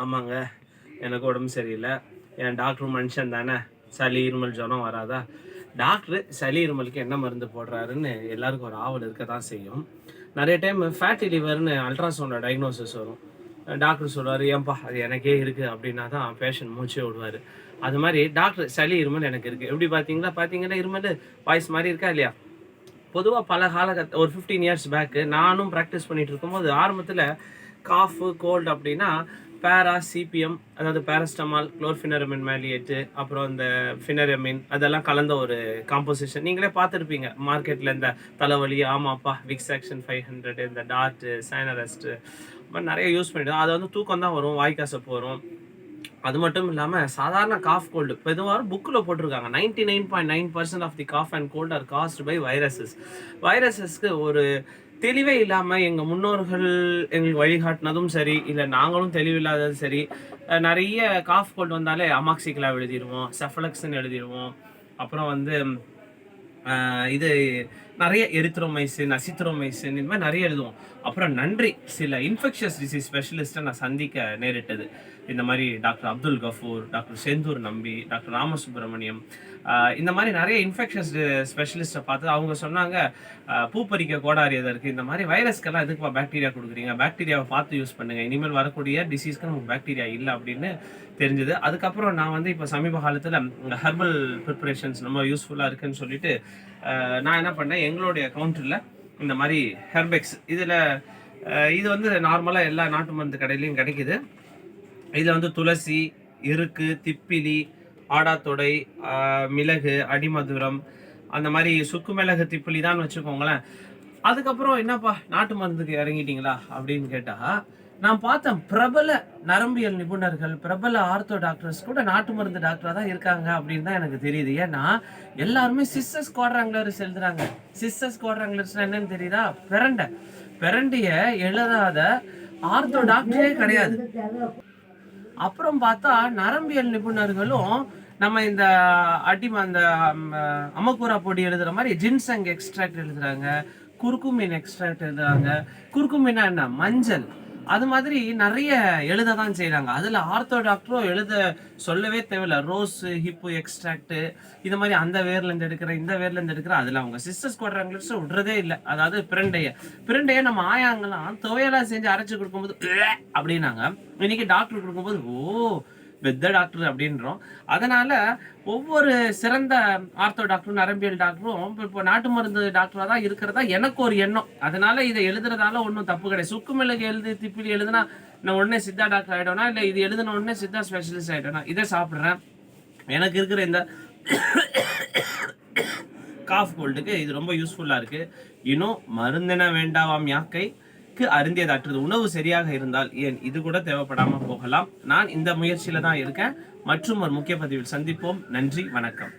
ஆமாங்க, எனக்கு உடம்பு சரியில்லை. என் டாக்டர் மனுஷன் தானே, சளி இருமல் ஜுரம் வராதா? டாக்டர் சளி இருமலுக்கு என்ன மருந்து போடுறாருன்னு எல்லாருக்கும் ஒரு ஆவல் இருக்க தான் செய்யும். நிறைய டைம் ஃபேட்டி லிவர்னு அல்ட்ராசவுண்டோட டயக்னோசிஸ் வரும். டாக்டர் சொல்லுவார், ஏன்பா அது எனக்கே இருக்குது அப்படின்னா தான் பேஷண்ட் மூச்சே விடுவார். அது மாதிரி டாக்டர் சளி இருமல் எனக்கு இருக்குது. எப்படி பார்த்தீங்கன்னா இருமல் வாய்ஸ் மாதிரி இருக்கா இல்லையா? பொதுவாக பல ஒரு 15 இயர்ஸ் பேக்கு நானும் ப்ராக்டிஸ் பண்ணிட்டு இருக்கும்போது ஆரம்பத்தில் காஃபு கோல்டு அப்படின்னா சிபிஎம், அதாவது பேரஸ்டமால், குளோர்ஃபினரமின் மேலியேட்டு, அப்புறம் இந்த ஃபினரமின் அதெல்லாம் கலந்த ஒரு காம்போசிஷன் நீங்களே பார்த்துருப்பீங்க மார்க்கெட்டில். இந்த தலைவலி ஆமாப்பா விக்ஸ் ஆக்ஷன் 500, இந்த டார்ட்டு, சைனரஸ்ட்டு நிறைய யூஸ் பண்ணிவிடும். அது வந்து தூக்கம் தான் வரும், வாய்க்காசப்பு வரும். அது மட்டும் இல்லாமல் சாதாரண காஃப் கோல்டு பொதுவாக புக்கில் போட்டிருக்காங்க 99.9% of the cough and cold are caused by வைரஸஸ்க்கு ஒரு தெளிவே இல்லாமல் எங்கள் முன்னோர்கள் எங்களுக்கு வழிகாட்டினதும் சரி, இல்லை நாங்களும் தெளிவில்லாததும் சரி, நிறைய காஃப் கோல்டு வந்தாலே அமாக்சிக்லா எழுதிடுவோம், செஃபலக்ஸ்ன்னு எழுதிடுவோம். அப்புறம் வந்து இது நிறைய எரித்ரோமைசின், அசித்ரோமைசின், இந்த மாதிரி நிறைய எழுதுவோம். அப்புறம் நன்றி சில இன்ஃபெக்ஷியஸ் டிசீஸ் ஸ்பெஷலிஸ்ட்டை நான் சந்திக்க நேரிட்டது. இந்த மாதிரி டாக்டர் அப்துல் கஃபூர், டாக்டர் செந்தூர் நம்பி, டாக்டர் ராமசுப்ரமணியம், இந்த மாதிரி நிறைய இன்ஃபெக்ஷஸ் ஸ்பெஷலிஸ்ட்டை பார்த்து அவங்க சொன்னாங்க, பூப்பறிக்க கோடாரி எதற்கு, இந்த மாதிரி வைரஸ்க்கெல்லாம் எதுக்குப்பா பாக்டீரியா கொடுக்குறீங்க, பாக்டீரியாவை பார்த்து யூஸ் பண்ணுங்கள், இனிமேல் வரக்கூடிய டிசீஸ்க்கு நமக்கு பாக்டீரியா இல்லை அப்படின்னு தெரிஞ்சுது. அதுக்கப்புறம் நான் வந்து இப்போ சமீப காலத்தில் ஹெர்பல் ப்ரிப்பரேஷன்ஸ் ரொம்ப யூஸ்ஃபுல்லாக இருக்குன்னு சொல்லிட்டு நான் என்ன பண்ணேன், எங்களுடைய கவுண்டரில் இந்த மாதிரி ஹெர்பெக்ஸ் இது வந்து நார்மலாக எல்லா நாட்டு மருந்து கடையிலையும் கிடைக்குது. இதில் வந்து துளசி, இருக்கு, திப்பிலி, ஆடாத்தொடை, மிளகு, அடிமதுரம், அந்த மாதிரி சுக்கு மிளகு, திப்பிலி தான் வச்சுக்கோங்களேன். அதுக்கப்புறம் என்னப்பா நாட்டு மருந்துக்கு இறங்கிட்டீங்களா அப்படின்னு கேட்டால், நான் பார்த்தேன் பிரபல நரம்பியல் நிபுணர்கள், பிரபல ஆர்த்தோ டாக்டர்ஸ் கூட நாட்டு மருந்து டாக்டராக தான் இருக்காங்க அப்படின்னு தான் எனக்கு தெரியுது. ஏன்னா எல்லாருமே சிஸ்டர்ஸ் குவாட்ராங்குலர்ஸ் எழுதுறாங்க. சிஸ்டர்ஸ் குவாட்ராங்குலர்ஸ்னா என்னன்னு தெரியுதா? பெரண்டிய எழுதாத ஆர்த்தோ டாக்டரே கிடையாது. அப்புறம் பார்த்தா நரம்பியல் நிபுணர்களும் நம்ம இந்த அந்த அமக்கூரா பொடி எழுதுற மாதிரி ஜின்சங் எக்ஸ்ட்ராக்ட் எழுதுறாங்க, குர்குமின் எக்ஸ்ட்ராக்ட் எழுதுறாங்க. குர்குமின்னா என்ன? மஞ்சள். அது மாதிரி நிறைய எழுத தான் செய்கிறாங்க. அதில் ஆர்த்தோ டாக்டரும் எழுத சொல்லவே தேவையில்லை. ரோஸ் ஹிப்பு எக்ஸ்ட்ராக்டு, இது மாதிரி அந்த வேர்லேருந்து எடுக்கிறேன், இந்த வேர்லேருந்து எடுக்கிறேன். அதில் அவங்க சிஸ்டர்ஸ் குவாட்ராங்குலர்ஸ் விடுறதே இல்லை. அதாவது பிரண்டையை நம்ம ஆயாங்கலாம் துவையெல்லாம் செஞ்சு அரைச்சி கொடுக்கும்போது அப்படின்னாங்க. இன்னைக்கு டாக்டர் கொடுக்கும்போது பெத்த டாக்டர் அப்படின்றோம். அதனால ஒவ்வொரு சிறந்த ஆர்த்தோ டாக்டரும் நரம்பியல் டாக்டரும் இப்போ நாட்டு மருந்து டாக்டராக தான் இருக்கிறதா எனக்கு ஒரு எண்ணம். அதனால இதை எழுதுறதால ஒன்றும் தப்பு கிடையாது. சுக்கு மிளகு எழுது, திப்பிலி எழுதுனா நான் உடனே சித்தா டாக்டர் ஆகிட்டோனா, இல்லை இது எழுதுன உடனே சித்தா ஸ்பெஷலிஸ்ட் ஆகிட்டோனா, இதை சாப்பிட்றேன். எனக்கு இருக்கிற இந்த காஃப் கோல்டுக்கு இது ரொம்ப யூஸ்ஃபுல்லாக இருக்குது. இன்னும் மருந்தென வேண்டாவாம் யாக்கை அருந்தியதாற்றுது. உணவு சரியாக இருந்தால் ஏன் இது கூட தேவைப்படாமல் போகலாம். நான் இந்த முயற்சியில தான் இருக்கேன். மற்றும் ஒரு முக்கிய பதிவில் சந்திப்போம். நன்றி, வணக்கம்.